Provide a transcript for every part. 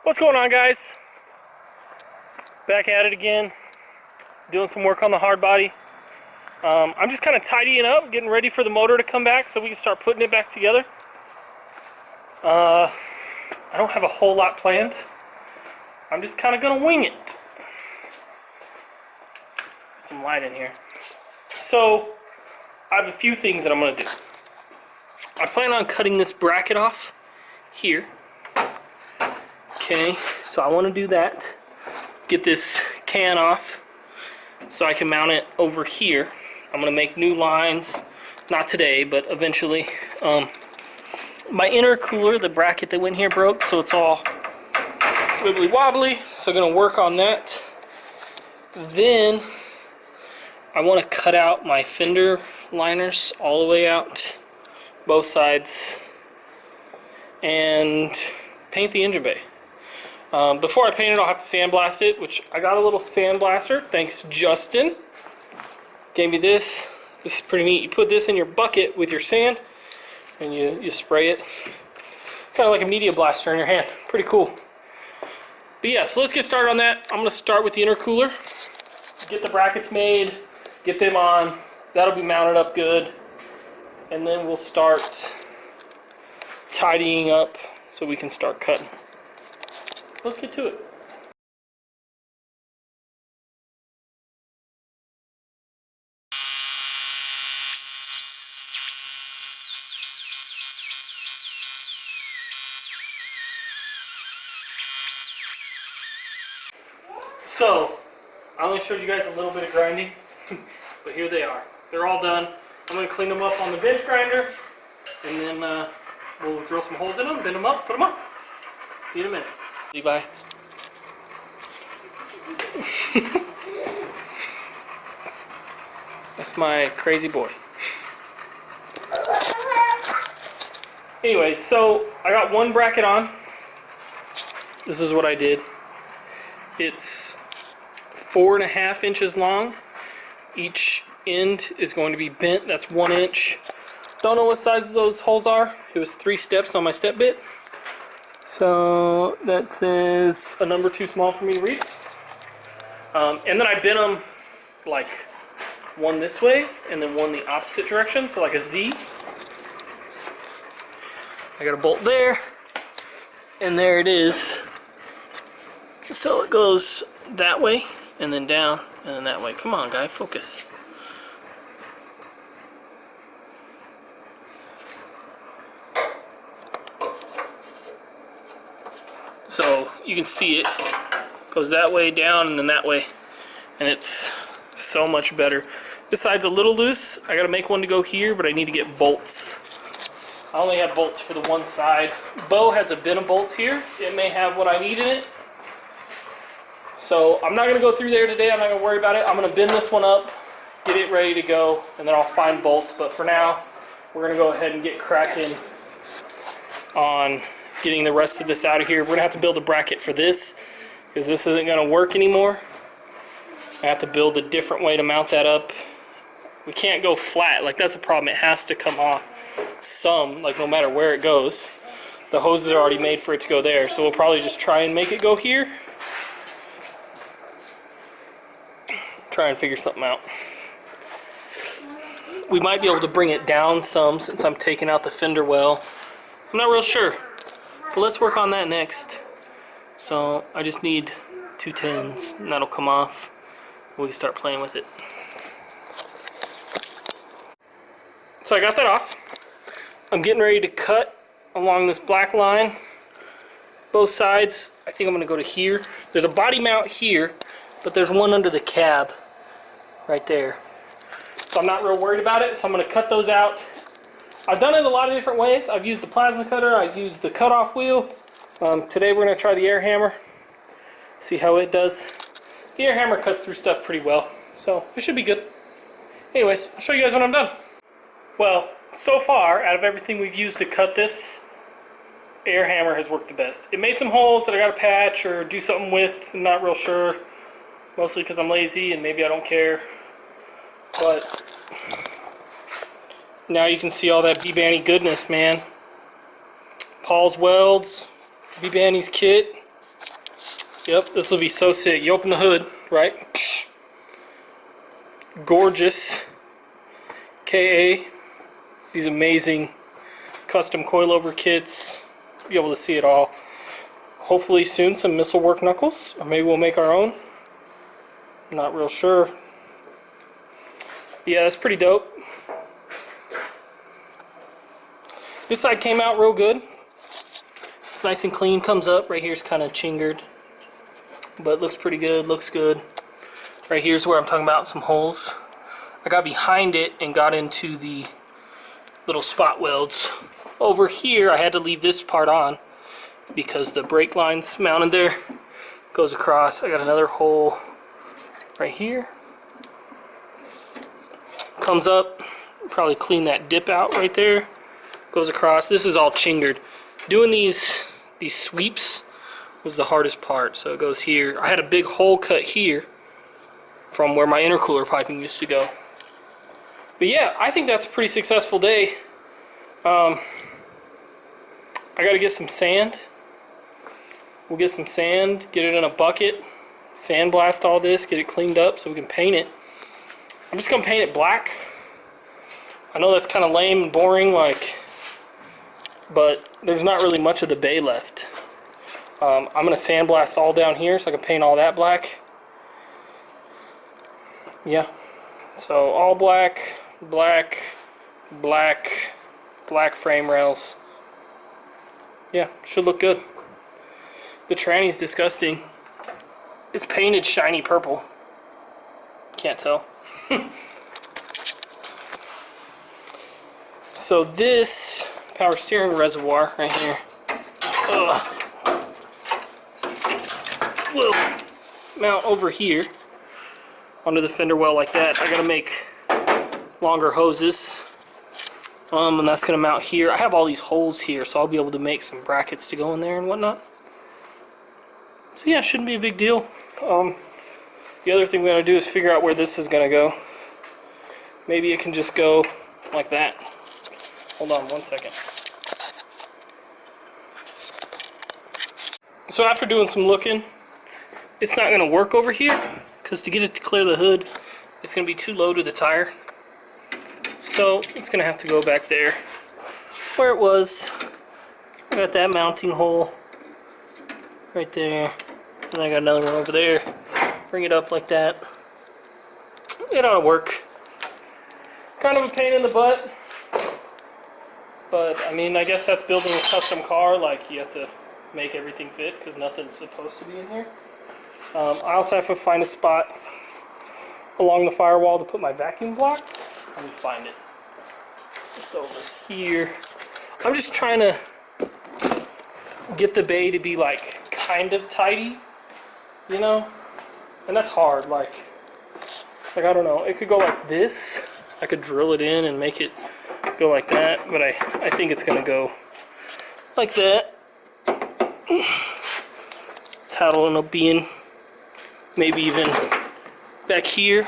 What's going on, guys? Back at it again, doing some work on the hard body. I'm just kind of tidying up, getting ready for the motor to come back so we can start putting it back together. I don't have a whole lot planned. I'm just kind of gonna wing it. Some light in here. So I have a few things that I'm gonna do. I plan on cutting this bracket off here. Okay, so I want to do that. Get this can off so I can mount it over here. I'm going to make new lines, not today, but eventually. My intercooler, the bracket that went here, broke, so it's all wibbly wobbly. So I'm going to work on that. Then I want to cut out my fender liners all the way out, both sides, and paint the engine bay. Before I paint it, I'll have to sandblast it, which I got a little sandblaster. Thanks, Justin. Gave me this. This is pretty neat. You put this in your bucket with your sand, and you spray it. Kind of like a media blaster in your hand. Pretty cool. But yeah, so let's get started on that. I'm going to start with the intercooler. Get the brackets made. Get them on. That'll be mounted up good. And then we'll start tidying up so we can start cutting. Let's get to it. So, I only showed you guys a little bit of grinding, but here they are. They're all done. I'm going to clean them up on the bench grinder, and then we'll drill some holes in them, bend them up, put them on. See you in a minute. Levi. That's my crazy boy. Anyway, so I got one bracket on. This is what I did. It's 4.5 inches long. Each end is going to be bent. That's 1 inch. Don't know what size those holes are. It was 3 steps on my step bit. So that says a number too small for me to read. And then I bent them like one this way and then one the opposite direction, so like a Z. I got a bolt there, and there it is. So it goes that way and then down and then that way. Come on, guy, focus. So you can see it goes that way, down, and then that way, and it's so much better. This side's a little loose. I gotta make one to go here, but I need to get bolts. I only have bolts for the one side. Bo has a bin of bolts here. It may have what I need in it. So I'm not gonna go through there today. I'm not gonna worry about it. I'm gonna bend this one up, get it ready to go, and then I'll find bolts. But for now, we're gonna go ahead and get cracking on getting the rest of this out of here. We're gonna have to build a bracket for this because this isn't gonna work anymore. I have to build a different way to mount that up. We can't go flat, like that's a problem. It has to come off some, like no matter where it goes. The hoses are already made for it to go there, so we'll probably just try and make it go here. Try and figure something out. We might be able to bring it down some since I'm taking out the fender well. I'm not real sure. But let's work on that next. So I just need 2 10s and that'll come off. We can start playing with it. So I got that off. I'm getting ready to cut along this black line. Both sides. I think I'm going to go to here. There's a body mount here, but there's one under the cab right there. So I'm not real worried about it. So I'm going to cut those out. I've done it a lot of different ways. I've used the plasma cutter, I've used the cutoff wheel. Today we're going to try the air hammer, see how it does. The air hammer cuts through stuff pretty well, so it should be good. Anyways, I'll show you guys when I'm done. Well, so far, out of everything we've used to cut this, air hammer has worked the best. It made some holes that I got to patch or do something with, I'm not real sure. Mostly because I'm lazy and maybe I don't care. But now you can see all that B-Banny goodness, man. Paul's welds, B-Banny's kit, Yep, this will be so sick. You open the hood, right? Gorgeous KA. These amazing custom coilover kits. Be able to see it all. Hopefully soon some missile work knuckles, or maybe we'll make our own. Not real sure. Yeah, that's pretty dope. This side came out real good. It's nice and clean, comes up. Right here's kind of chingered, but looks pretty good, looks good. Right here's where I'm talking about some holes. I got behind it and got into the little spot welds. Over here I had to leave this part on because the brake line's mounted there. Goes across. I got another hole right here. Comes up. Probably clean that dip out right there. Goes across. This is all chingered. Doing these sweeps was the hardest part. So it goes here. I had a big hole cut here from where my intercooler piping used to go. But yeah, I think that's a pretty successful day. I gotta get some sand. We'll get some sand, get it in a bucket, sandblast all this, get it cleaned up so we can paint it. I'm just gonna paint it black. I know that's kind of lame and boring, but there's not really much of the bay left. I'm gonna sandblast all down here so I can paint all that black. Yeah, so all black, black, black, black frame rails. Yeah, should look good. The tranny's disgusting. It's painted shiny purple. Can't tell. So this power steering reservoir right here will mount over here onto the fender well like that. I gotta make longer hoses. And that's gonna mount here. I have all these holes here, so I'll be able to make some brackets to go in there and whatnot. So yeah, shouldn't be a big deal. The other thing we gotta do is figure out where this is gonna go. Maybe it can just go like that. Hold on one second. So after doing some looking, it's not gonna work over here because to get it to clear the hood, it's gonna be too low to the tire. So it's gonna have to go back there where it was. I got that mounting hole right there, and I got another one over there. Bring it up like that. It ought to work. Kind of a pain in the butt, but I mean, I guess that's building a custom car. Like, you have to make everything fit because nothing's supposed to be in here. I also have to find a spot along the firewall to put my vacuum block. Let me find it. It's over here. I'm just trying to get the bay to be like kind of tidy, you know? And that's hard. Like I don't know. It could go like this. I could drill it in and make it go like that, but I think it's gonna go like that. That's how it'll end up being. Maybe even back here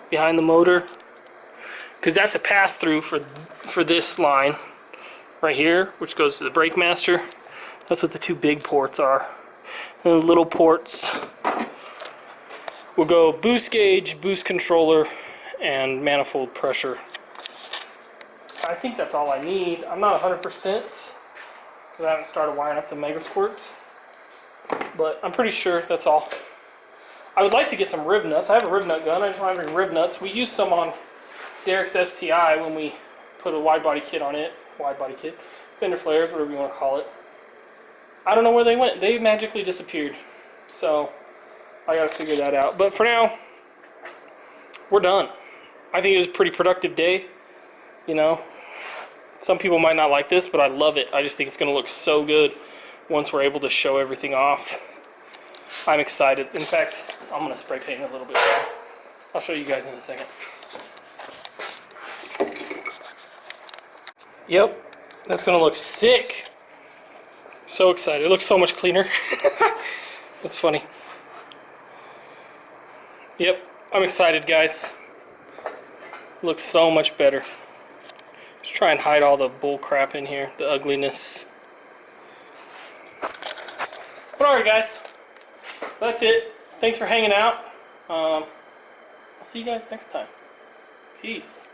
behind the motor, because that's a pass-through for this line right here, which goes to the brake master. That's what the two big ports are. And the little ports will go boost gauge, boost controller, and manifold pressure. I think that's all I need. I'm not 100% because I haven't started wiring up the Mega Squirts, but I'm pretty sure that's all. I would like to get some rib nuts. I have a rib nut gun. I just don't have any rib nuts. We used some on Derek's STI when we put a wide body kit on it. Wide body kit. Fender flares, whatever you want to call it. I don't know where they went. They magically disappeared. So I got to figure that out. But for now, we're done. I think it was a pretty productive day. You know, some people might not like this, but I love it. I just think it's going to look so good once we're able to show everything off. I'm excited. In fact, I'm going to spray paint a little bit more. I'll show you guys in a second. Yep, that's going to look sick. So excited. It looks so much cleaner. That's funny. Yep, I'm excited, guys. It looks so much better. Just try and hide all the bull crap in here, the ugliness. But alright, guys. That's it. Thanks for hanging out. I'll see you guys next time. Peace.